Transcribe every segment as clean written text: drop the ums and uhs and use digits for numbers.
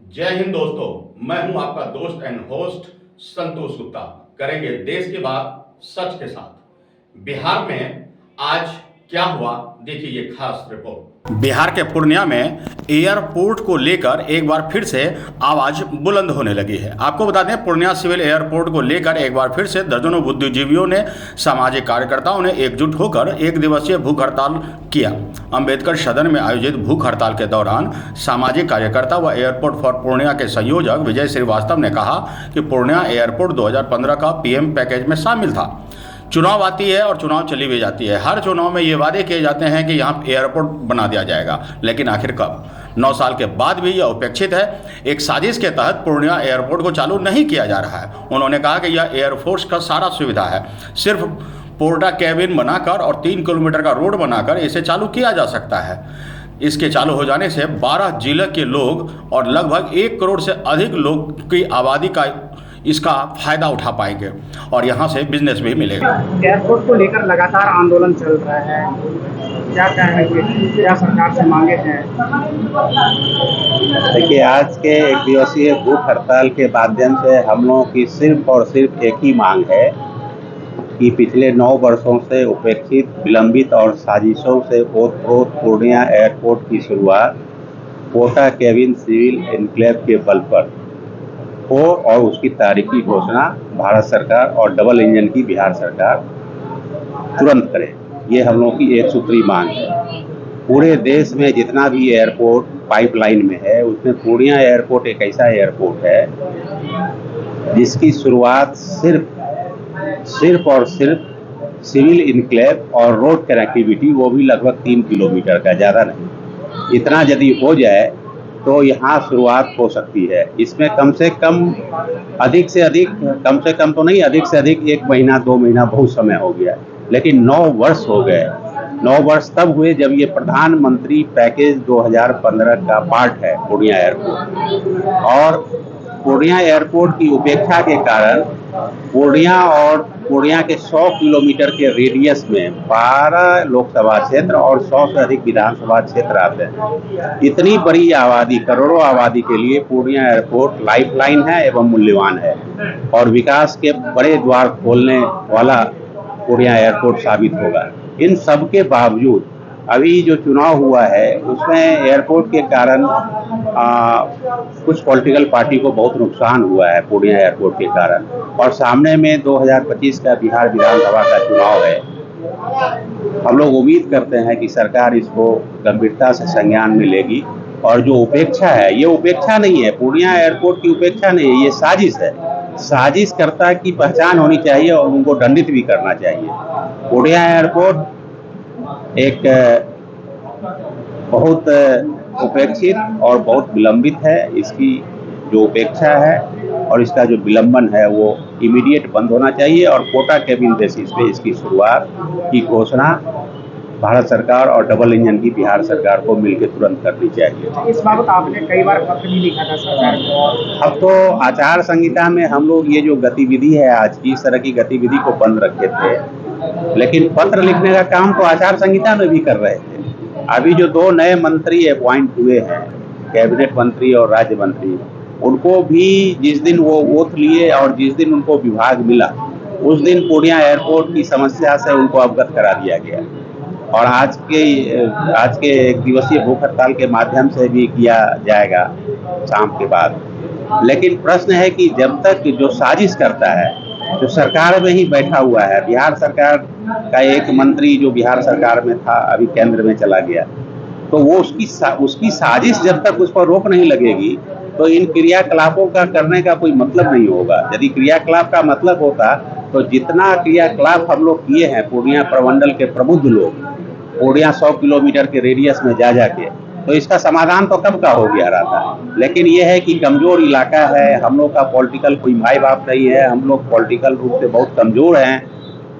जय हिंद दोस्तों, मैं हूं आपका दोस्त एंड होस्ट संतोष गुप्ता। करेंगे देश की बात सच के साथ। बिहार में आज क्या हुआ, देखिए ये खास रिपोर्ट। बिहार के पूर्णिया में एयरपोर्ट को लेकर एक बार फिर से आवाज बुलंद होने लगी है। आपको बता दें, पूर्णिया सिविल एयरपोर्ट को लेकर एक बार फिर से दर्जनों बुद्धिजीवियों ने, सामाजिक कार्यकर्ताओं ने एकजुट होकर एक दिवसीय भूख हड़ताल किया। अंबेडकर सदन में आयोजित भूख हड़ताल के दौरान सामाजिक कार्यकर्ता व एयरपोर्ट फॉर पूर्णिया के संयोजक विजय श्रीवास्तव ने कहा कि पूर्णिया एयरपोर्ट 2015 का पीएम पैकेज में शामिल था। चुनाव आती है और चुनाव चली भी जाती है। हर चुनाव में ये वादे किए जाते हैं कि यहाँ एयरपोर्ट बना दिया जाएगा, लेकिन आखिर कब? 9 साल के बाद भी यह उपेक्षित है। एक साजिश के तहत पूर्णिया एयरपोर्ट को चालू नहीं किया जा रहा है। उन्होंने कहा कि यह एयरफोर्स का सारा सुविधा है, सिर्फ पोर्टा कैबिन बनाकर और 3 किलोमीटर का रोड बनाकर इसे चालू किया जा सकता है। इसके चालू हो जाने से 12 जिले के लोग और लगभग 1 करोड़ से अधिक लोग की आबादी का इसका फायदा उठा पाएंगे और यहाँ से बिजनेस भी मिलेगा। एयरपोर्ट को लेकर लगातार आंदोलन चल रहा है, क्या कहेंगे, क्या सरकार से मांगे हैं? देखिए, आज के एक दिवसीय भूख हड़ताल के माध्यम से हम लोगों की सिर्फ और सिर्फ एक ही मांग है कि पिछले 9 वर्षों से उपेक्षित, विलंबित और साजिशों से ओत-प्रोत पूर्णिया एयरपोर्ट की शुरुआत पोर्टा केबिन सिविल एन्क्लेव के बल पर हो और उसकी तारीखी घोषणा भारत सरकार और डबल इंजन की बिहार सरकार तुरंत करे। ये हम लोगों की एक सूत्री मांग है। पूरे देश में जितना भी एयरपोर्ट पाइपलाइन में है, उसमें पूर्णिया एयरपोर्ट एक ऐसा एयरपोर्ट है जिसकी शुरुआत सिर्फ और सिर्फ सिविल इनक्लेव और रोड कनेक्टिविटी, वो भी लगभग 3 किलोमीटर का, ज़्यादा नहीं, इतना यदि हो जाए तो यहाँ शुरुआत हो सकती है। इसमें कम से कम, अधिक से अधिक, कम से कम तो नहीं, अधिक से अधिक 1 महीना 2 महीना बहुत समय हो गया, लेकिन 9 वर्ष हो गए। 9 वर्ष तब हुए जब ये प्रधानमंत्री पैकेज 2015 का पार्ट है पूर्णिया एयरपोर्ट, और पूर्णिया एयरपोर्ट की उपेक्षा के कारण पूर्णिया और पूर्णिया के 100 किलोमीटर के रेडियस में 12 लोकसभा क्षेत्र और 100 से अधिक विधानसभा क्षेत्र आते हैं। इतनी बड़ी आबादी, करोड़ों आबादी के लिए पूर्णिया एयरपोर्ट लाइफलाइन है एवं मूल्यवान है और विकास के बड़े द्वार खोलने वाला पूर्णिया एयरपोर्ट साबित होगा। इन सब के बावजूद अभी जो चुनाव हुआ है उसमें एयरपोर्ट के कारण कुछ पॉलिटिकल पार्टी को बहुत नुकसान हुआ है पूर्णिया एयरपोर्ट के कारण, और सामने में 2025 का बिहार विधानसभा का चुनाव है। हम लोग उम्मीद करते हैं कि सरकार इसको गंभीरता से संज्ञान में लेगी और जो उपेक्षा है, ये उपेक्षा नहीं है, पूर्णिया एयरपोर्ट की उपेक्षा नहीं है, ये साजिश है। साजिशकर्ता की पहचान होनी चाहिए और उनको दंडित भी करना चाहिए। पूर्णिया एयरपोर्ट एक बहुत उपेक्षित और बहुत विलंबित है। इसकी जो उपेक्षा है और इसका जो विलंबन है वो इमीडिएट बंद होना चाहिए और कोटा केबिन बेसिस पे इसकी शुरुआत की घोषणा भारत सरकार और डबल इंजन की बिहार सरकार को मिलकर तुरंत करनी चाहिए। इस बाबत आपने कई बार पत्र भी लिखा था सरकार को। अब तो आचार संहिता में हम लोग ये जो गतिविधि है आज की, इस तरह की गतिविधि को बंद रखे थे, लेकिन पत्र लिखने का काम तो आचार संहिता में भी कर रहे थे। अभी जो 2 नए मंत्री अपॉइंट हुए हैं, कैबिनेट मंत्री और राज्य मंत्री, उनको भी जिस दिन वो ओथ लिए और जिस दिन उनको विभाग मिला, उस दिन पूर्णिया एयरपोर्ट की समस्या से उनको अवगत करा दिया गया और आज के एक दिवसीय भूख हड़ताल के माध्यम से भी किया जाएगा शाम के बाद। लेकिन प्रश्न है कि जब तक जो साजिश करता है, जो सरकार में ही बैठा हुआ है, बिहार सरकार का एक मंत्री जो बिहार सरकार में था अभी केंद्र में चला गया, तो वो उसकी साजिश जब तक उस पर रोक नहीं लगेगी तो इन क्रियाकलापों का करने का कोई मतलब नहीं होगा। यदि क्रियाकलाप का मतलब होता तो जितना क्रियाकलाप हम लोग किए हैं, पूर्णिया प्रमंडल के प्रबुद्ध लोग पूर्णिया 100 किलोमीटर के रेडियस में जा के, तो इसका समाधान तो कब का हो गया रहता। लेकिन ये है कि कमज़ोर इलाका है, हम लोग का पॉलिटिकल कोई माई बाप नहीं है, हम लोग पॉलिटिकल रूप से बहुत कमज़ोर हैं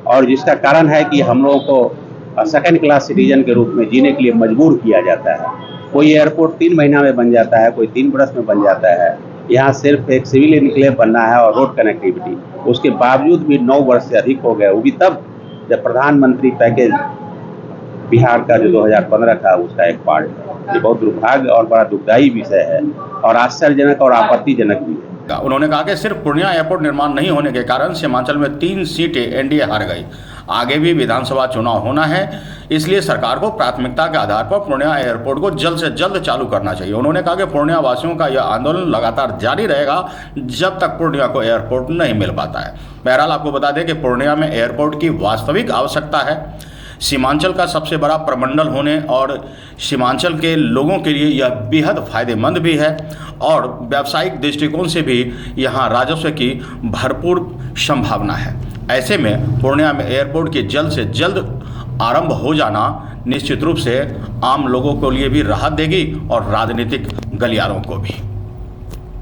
और जिसका कारण है कि हम लोगों को सेकंड क्लास सिटीजन के रूप में जीने के लिए मजबूर किया जाता है। कोई एयरपोर्ट 3 महीना में बन जाता है, कोई 3 बरस में बन जाता है। यहाँ सिर्फ एक सिविल इनक्लेव बनना है और रोड कनेक्टिविटी, उसके बावजूद भी 9 वर्ष से अधिक हो गए। वो भी तब जब प्रधानमंत्री पैकेज बिहार का जो 2015 था उसका एक पार्ट है। ये बहुत दुर्भाग्य और बड़ा दुखदायी विषय है और आश्चर्यजनक और आपत्तिजनक भी है। उन्होंने कहा कि सिर्फ पूर्णिया एयरपोर्ट निर्माण नहीं होने के कारण सीमांचल में 3 सीटें एनडीए हार गई। आगे भी विधानसभा चुनाव होना है, इसलिए सरकार को प्राथमिकता के आधार पर पूर्णिया एयरपोर्ट को जल्द से जल्द चालू करना चाहिए। उन्होंने कहा कि पूर्णिया वासियों का यह आंदोलन लगातार जारी रहेगा जब तक पूर्णिया को एयरपोर्ट नहीं मिल पाता है। बहरहाल आपको बता दें कि पूर्णिया में एयरपोर्ट की वास्तविक आवश्यकता है। सीमांचल का सबसे बड़ा प्रमंडल होने और सीमांचल के लोगों के लिए यह बेहद फायदेमंद भी है और व्यावसायिक दृष्टिकोण से भी यहाँ राजस्व की भरपूर संभावना है। ऐसे में पूर्णिया में एयरपोर्ट की जल्द से जल्द आरंभ हो जाना निश्चित रूप से आम लोगों के लिए भी राहत देगी और राजनीतिक गलियारों को भी।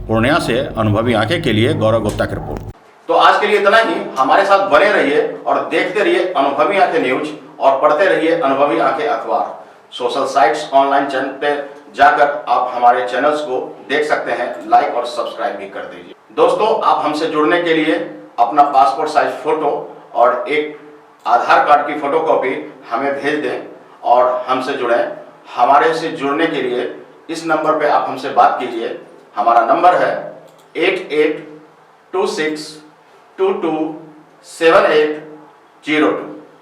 पूर्णिया से अनुभवी आंखें के लिए गौरव गुप्ता की रिपोर्ट। तो आज के लिए इतना ही। हमारे साथ बने रहिए और देखते रहिए अनुभवी आंखें न्यूज और पढ़ते रहिए अनुभवी आंखें अखबार। सोशल साइट्स ऑनलाइन चैनल पे जाकर आप हमारे चैनल्स को देख सकते हैं, लाइक और सब्सक्राइब भी कर दीजिए। दोस्तों, आप हमसे जुड़ने के लिए अपना पासपोर्ट साइज फोटो और एक आधार कार्ड की फोटोकॉपी हमें भेज दें और हमसे जुड़ें। हमारे से जुड़ने के लिए इस नंबर पे आप हमसे बात कीजिए। हमारा नंबर है 8826227802।